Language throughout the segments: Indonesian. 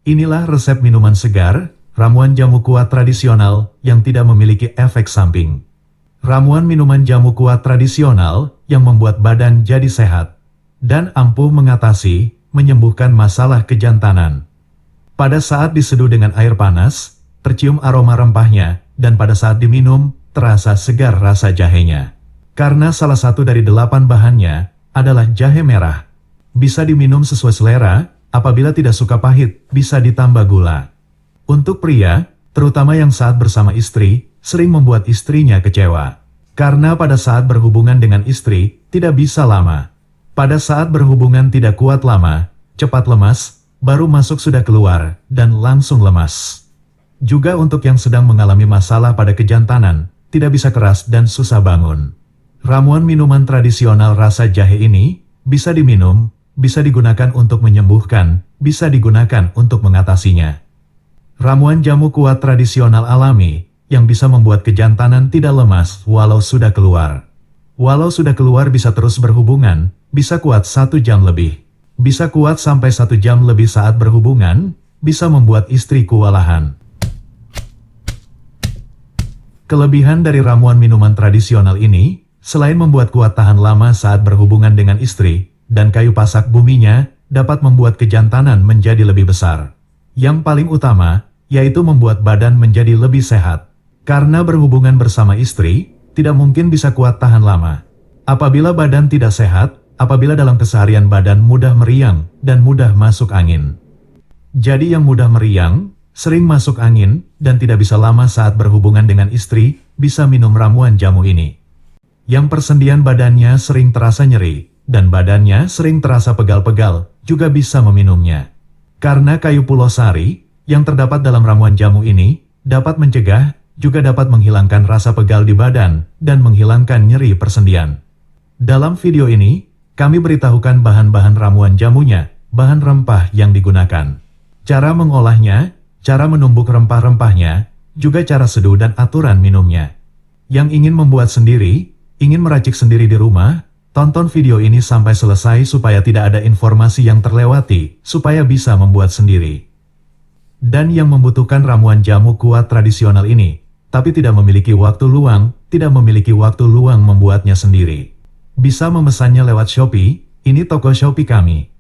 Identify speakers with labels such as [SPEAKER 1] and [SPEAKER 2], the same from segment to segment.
[SPEAKER 1] Inilah resep minuman segar, ramuan jamu kuat tradisional yang tidak memiliki efek samping. Ramuan minuman jamu kuat tradisional yang membuat badan jadi sehat dan ampuh mengatasi, menyembuhkan masalah kejantanan. Pada saat diseduh dengan air panas, tercium aroma rempahnya, dan pada saat diminum, terasa segar rasa jahenya. Karena salah satu dari 8 bahannya adalah jahe merah. Bisa diminum sesuai selera, apabila tidak suka pahit, bisa ditambah gula. Untuk pria, terutama yang saat bersama istri, sering membuat istrinya kecewa. Karena pada saat berhubungan dengan istri, tidak bisa lama. Pada saat berhubungan tidak kuat lama, cepat lemas, baru masuk sudah keluar, dan langsung lemas. Juga untuk yang sedang mengalami masalah pada kejantanan, tidak bisa keras dan susah bangun. Ramuan minuman tradisional rasa jahe ini, bisa diminum, bisa digunakan untuk menyembuhkan, bisa digunakan untuk mengatasinya. Ramuan jamu kuat tradisional alami, yang bisa membuat kejantanan tidak lemas walau sudah keluar. Walau sudah keluar bisa terus berhubungan, bisa kuat 1 jam lebih. Bisa kuat sampai 1 jam lebih saat berhubungan, bisa membuat istri kewalahan. Kelebihan dari ramuan minuman tradisional ini, selain membuat kuat tahan lama saat berhubungan dengan istri, dan kayu pasak buminya, dapat membuat kejantanan menjadi lebih besar. Yang paling utama, yaitu membuat badan menjadi lebih sehat. Karena berhubungan bersama istri, tidak mungkin bisa kuat tahan lama. Apabila badan tidak sehat, apabila dalam keseharian badan mudah meriang, dan mudah masuk angin. Jadi yang mudah meriang, sering masuk angin, dan tidak bisa lama saat berhubungan dengan istri, bisa minum ramuan jamu ini. Yang persendian badannya sering terasa nyeri, dan badannya sering terasa pegal-pegal, juga bisa meminumnya. Karena kayu pulosari, yang terdapat dalam ramuan jamu ini, dapat mencegah, juga dapat menghilangkan rasa pegal di badan, dan menghilangkan nyeri persendian. Dalam video ini, kami beritahukan bahan-bahan ramuan jamunya, bahan rempah yang digunakan, cara mengolahnya, cara menumbuk rempah-rempahnya, juga cara seduh dan aturan minumnya. Yang ingin membuat sendiri, ingin meracik sendiri di rumah, tonton video ini sampai selesai supaya tidak ada informasi yang terlewati, supaya bisa membuat sendiri. Dan yang membutuhkan ramuan jamu kuat tradisional ini, tapi tidak memiliki waktu luang, tidak memiliki waktu luang membuatnya sendiri, bisa memesannya lewat Shopee, ini toko Shopee kami.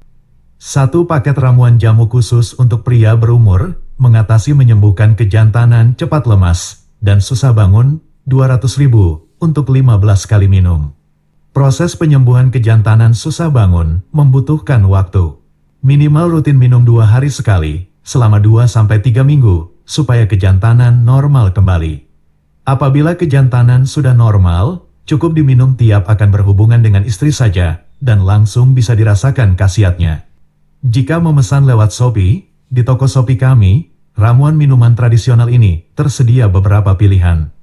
[SPEAKER 1] 1 paket ramuan jamu khusus untuk pria berumur, mengatasi menyembuhkan kejantanan cepat lemas, dan susah bangun, 200.000, untuk 15 kali minum. Proses penyembuhan kejantanan susah bangun, membutuhkan waktu. Minimal rutin minum 2 hari sekali, selama 2-3 minggu, supaya kejantanan normal kembali. Apabila kejantanan sudah normal, cukup diminum tiap akan berhubungan dengan istri saja, dan langsung bisa dirasakan khasiatnya. Jika memesan lewat Shopee, di toko Shopee kami, ramuan minuman tradisional ini tersedia beberapa pilihan.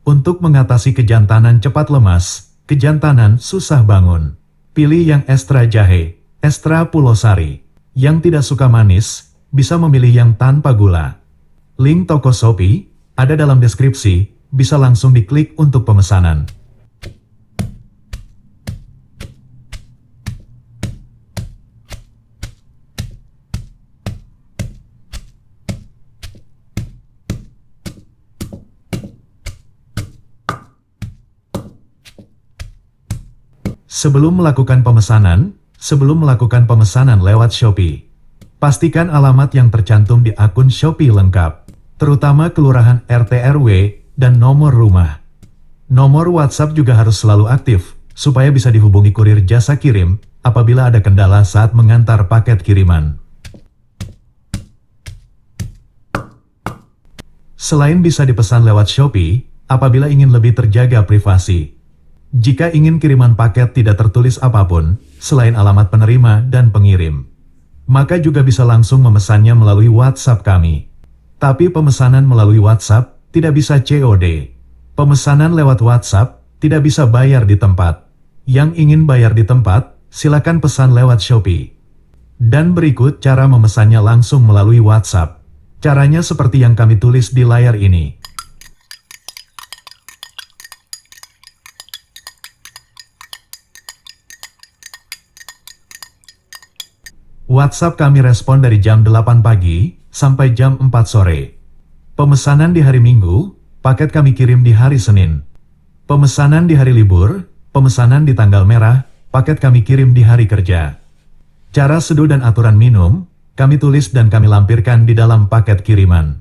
[SPEAKER 1] Untuk mengatasi kejantanan cepat lemas, kejantanan susah bangun, pilih yang ekstra jahe, ekstra pulosari. Yang tidak suka manis, bisa memilih yang tanpa gula. Link toko Shopee ada dalam deskripsi, bisa langsung diklik untuk pemesanan. Sebelum melakukan pemesanan lewat Shopee, pastikan alamat yang tercantum di akun Shopee lengkap, terutama kelurahan RT RW, dan nomor rumah. Nomor WhatsApp juga harus selalu aktif, supaya bisa dihubungi kurir jasa kirim, apabila ada kendala saat mengantar paket kiriman. Selain bisa dipesan lewat Shopee, apabila ingin lebih terjaga privasi. Jika ingin kiriman paket tidak tertulis apapun, selain alamat penerima dan pengirim, maka juga bisa langsung memesannya melalui WhatsApp kami. Tapi pemesanan melalui WhatsApp tidak bisa COD. Pemesanan lewat WhatsApp tidak bisa bayar di tempat. Yang ingin bayar di tempat, silakan pesan lewat Shopee. Dan berikut cara memesannya langsung melalui WhatsApp. Caranya seperti yang kami tulis di layar ini. WhatsApp kami respon dari jam 8 pagi sampai jam 4 sore. Pemesanan di hari Minggu, paket kami kirim di hari Senin. Pemesanan di hari libur, pemesanan di tanggal merah, paket kami kirim di hari kerja. Cara seduh dan aturan minum, kami tulis dan kami lampirkan di dalam paket kiriman.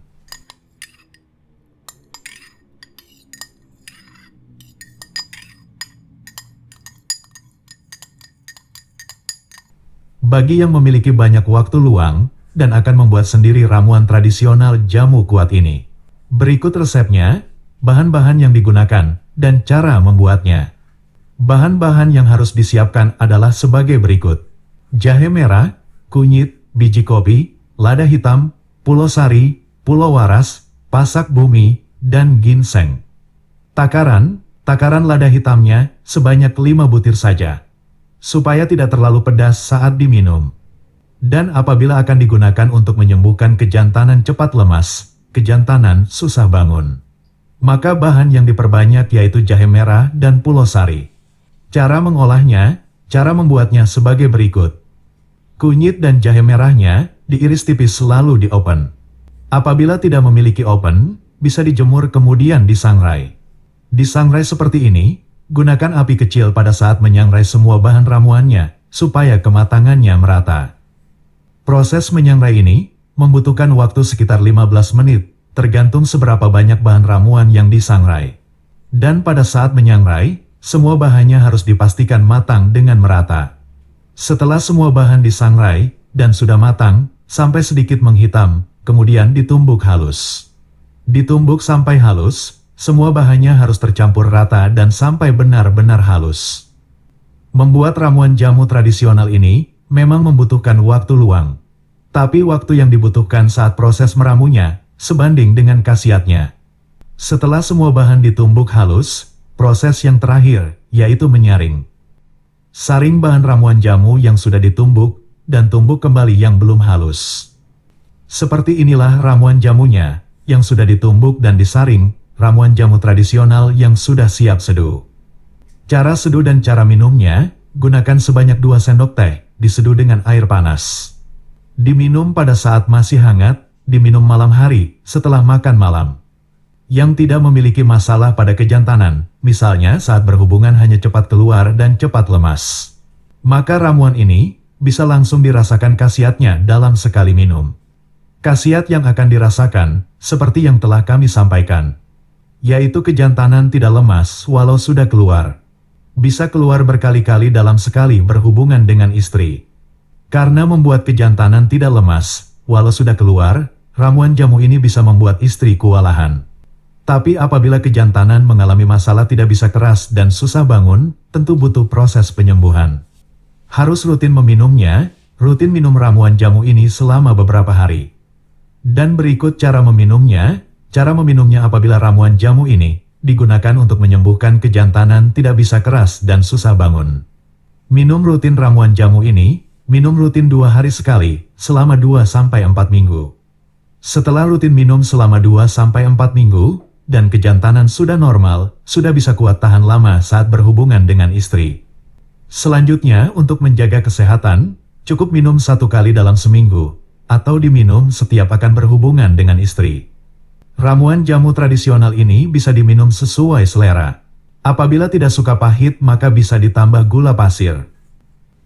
[SPEAKER 1] Bagi yang memiliki banyak waktu luang dan akan membuat sendiri ramuan tradisional jamu kuat ini, berikut resepnya, bahan-bahan yang digunakan, dan cara membuatnya. Bahan-bahan yang harus disiapkan adalah sebagai berikut: jahe merah, kunyit, biji kopi, lada hitam, pulau sari, pulau waras, pasak bumi, dan ginseng. Takaran lada hitamnya sebanyak 5 butir saja, supaya tidak terlalu pedas saat diminum. Dan apabila akan digunakan untuk menyembuhkan kejantanan cepat lemas, kejantanan susah bangun, maka bahan yang diperbanyak yaitu jahe merah dan pulau sari. Cara mengolahnya, cara membuatnya sebagai berikut. Kunyit dan jahe merahnya diiris tipis lalu di oven. Apabila tidak memiliki oven, bisa dijemur kemudian disangrai. Disangrai seperti ini, gunakan api kecil pada saat menyangrai semua bahan ramuannya, supaya kematangannya merata. Proses menyangrai ini membutuhkan waktu sekitar 15 menit, tergantung seberapa banyak bahan ramuan yang disangrai. Dan pada saat menyangrai, semua bahannya harus dipastikan matang dengan merata. Setelah semua bahan disangrai dan sudah matang, sampai sedikit menghitam, kemudian ditumbuk halus. Ditumbuk sampai halus, semua bahannya harus tercampur rata dan sampai benar-benar halus. Membuat ramuan jamu tradisional ini memang membutuhkan waktu luang. Tapi waktu yang dibutuhkan saat proses meramunya sebanding dengan khasiatnya. Setelah semua bahan ditumbuk halus, proses yang terakhir yaitu menyaring. Saring bahan ramuan jamu yang sudah ditumbuk dan tumbuk kembali yang belum halus. Seperti inilah ramuan jamunya yang sudah ditumbuk dan disaring, ramuan jamu tradisional yang sudah siap seduh. Cara seduh dan cara minumnya, gunakan sebanyak 2 sendok teh, diseduh dengan air panas. Diminum pada saat masih hangat, diminum malam hari, setelah makan malam. Yang tidak memiliki masalah pada kejantanan, misalnya saat berhubungan hanya cepat keluar dan cepat lemas, maka ramuan ini bisa langsung dirasakan khasiatnya dalam sekali minum. Khasiat yang akan dirasakan, seperti yang telah kami sampaikan, yaitu kejantanan tidak lemas walau sudah keluar. Bisa keluar berkali-kali dalam sekali berhubungan dengan istri. Karena membuat kejantanan tidak lemas, walau sudah keluar, ramuan jamu ini bisa membuat istri kewalahan. Tapi apabila kejantanan mengalami masalah tidak bisa keras dan susah bangun, tentu butuh proses penyembuhan. Harus rutin meminumnya, rutin minum ramuan jamu ini selama beberapa hari. Dan berikut cara meminumnya. Cara meminumnya apabila ramuan jamu ini digunakan untuk menyembuhkan kejantanan tidak bisa keras dan susah bangun. Minum rutin ramuan jamu ini, minum rutin 2 hari sekali, selama 2-4 minggu. Setelah rutin minum selama 2-4 minggu, dan kejantanan sudah normal, sudah bisa kuat tahan lama saat berhubungan dengan istri. Selanjutnya, untuk menjaga kesehatan, cukup minum 1 kali dalam seminggu, atau diminum setiap akan berhubungan dengan istri. Ramuan jamu tradisional ini bisa diminum sesuai selera. Apabila tidak suka pahit, maka bisa ditambah gula pasir.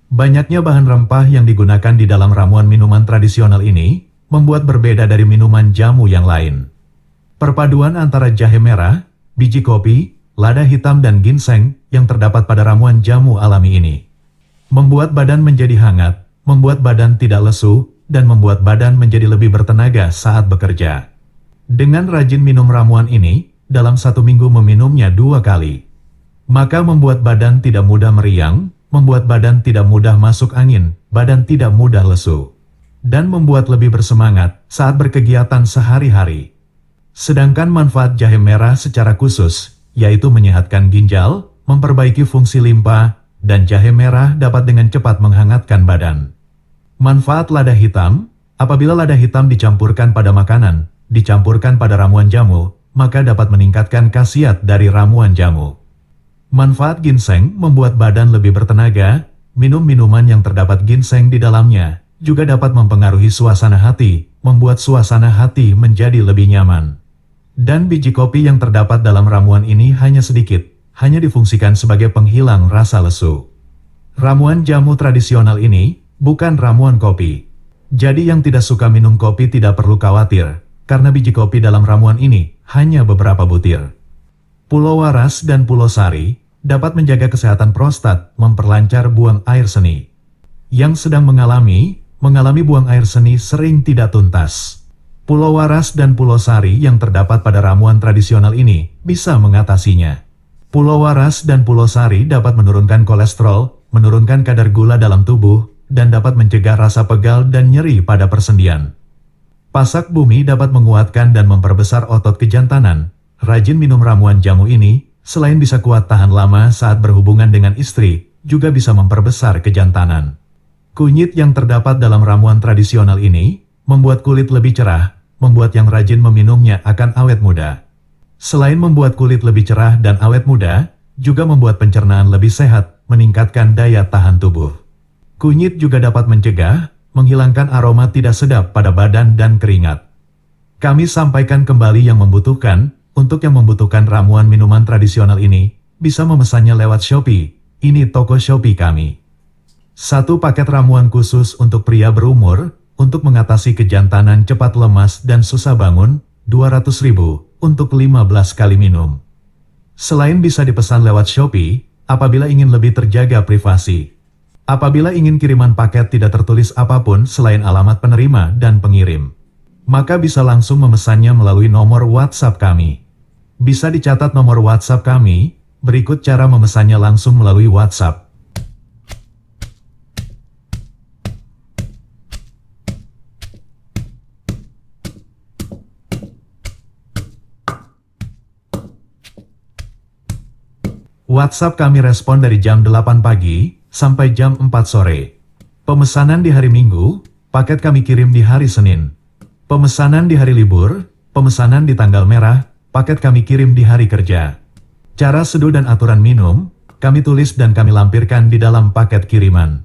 [SPEAKER 1] Banyaknya bahan rempah yang digunakan di dalam ramuan minuman tradisional ini membuat berbeda dari minuman jamu yang lain. Perpaduan antara jahe merah, biji kopi, lada hitam dan ginseng yang terdapat pada ramuan jamu alami ini membuat badan menjadi hangat, membuat badan tidak lesu, dan membuat badan menjadi lebih bertenaga saat bekerja. Dengan rajin minum ramuan ini, dalam 1 minggu meminumnya 2 kali, maka membuat badan tidak mudah meriang, membuat badan tidak mudah masuk angin, badan tidak mudah lesu, dan membuat lebih bersemangat saat berkegiatan sehari-hari. Sedangkan manfaat jahe merah secara khusus, yaitu menyehatkan ginjal, memperbaiki fungsi limpa, dan jahe merah dapat dengan cepat menghangatkan badan. Manfaat lada hitam, apabila lada hitam dicampurkan pada makanan, dicampurkan pada ramuan jamu, maka dapat meningkatkan khasiat dari ramuan jamu. Manfaat ginseng membuat badan lebih bertenaga, minum minuman yang terdapat ginseng di dalamnya, juga dapat mempengaruhi suasana hati, membuat suasana hati menjadi lebih nyaman. Dan biji kopi yang terdapat dalam ramuan ini hanya sedikit, hanya difungsikan sebagai penghilang rasa lesu. Ramuan jamu tradisional ini bukan ramuan kopi. Jadi yang tidak suka minum kopi tidak perlu khawatir, karena biji kopi dalam ramuan ini hanya beberapa butir. Pulau Waras dan Pulau Sari dapat menjaga kesehatan prostat, memperlancar buang air seni. Yang sedang mengalami buang air seni sering tidak tuntas. Pulau Waras dan Pulau Sari yang terdapat pada ramuan tradisional ini bisa mengatasinya. Pulau Waras dan Pulau Sari dapat menurunkan kolesterol, menurunkan kadar gula dalam tubuh, dan dapat mencegah rasa pegal dan nyeri pada persendian. Pasak bumi dapat menguatkan dan memperbesar otot kejantanan. Rajin minum ramuan jamu ini, selain bisa kuat tahan lama saat berhubungan dengan istri, juga bisa memperbesar kejantanan. Kunyit yang terdapat dalam ramuan tradisional ini, membuat kulit lebih cerah, membuat yang rajin meminumnya akan awet muda. Selain membuat kulit lebih cerah dan awet muda, juga membuat pencernaan lebih sehat, meningkatkan daya tahan tubuh. Kunyit juga dapat mencegah, menghilangkan aroma tidak sedap pada badan dan keringat. Kami sampaikan kembali yang membutuhkan, untuk yang membutuhkan ramuan minuman tradisional ini, bisa memesannya lewat Shopee, ini toko Shopee kami. 1 paket ramuan khusus untuk pria berumur, untuk mengatasi kejantanan cepat lemas dan susah bangun, 200.000, untuk 15 kali minum. Selain bisa dipesan lewat Shopee, apabila ingin lebih terjaga privasi. Apabila ingin kiriman paket tidak tertulis apapun selain alamat penerima dan pengirim, maka bisa langsung memesannya melalui nomor WhatsApp kami. Bisa dicatat nomor WhatsApp kami, berikut cara memesannya langsung melalui WhatsApp. WhatsApp kami respon dari jam 8 pagi, sampai jam 4 sore. Pemesanan di hari Minggu, paket kami kirim di hari Senin. Pemesanan di hari libur, pemesanan di tanggal merah, paket kami kirim di hari kerja. Cara seduh dan aturan minum, kami tulis dan kami lampirkan di dalam paket kiriman.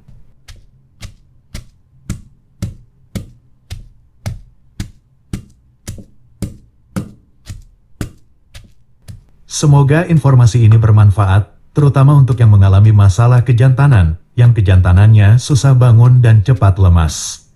[SPEAKER 1] Semoga informasi ini bermanfaat, terutama untuk yang mengalami masalah kejantanan, yang kejantanannya susah bangun dan cepat lemas.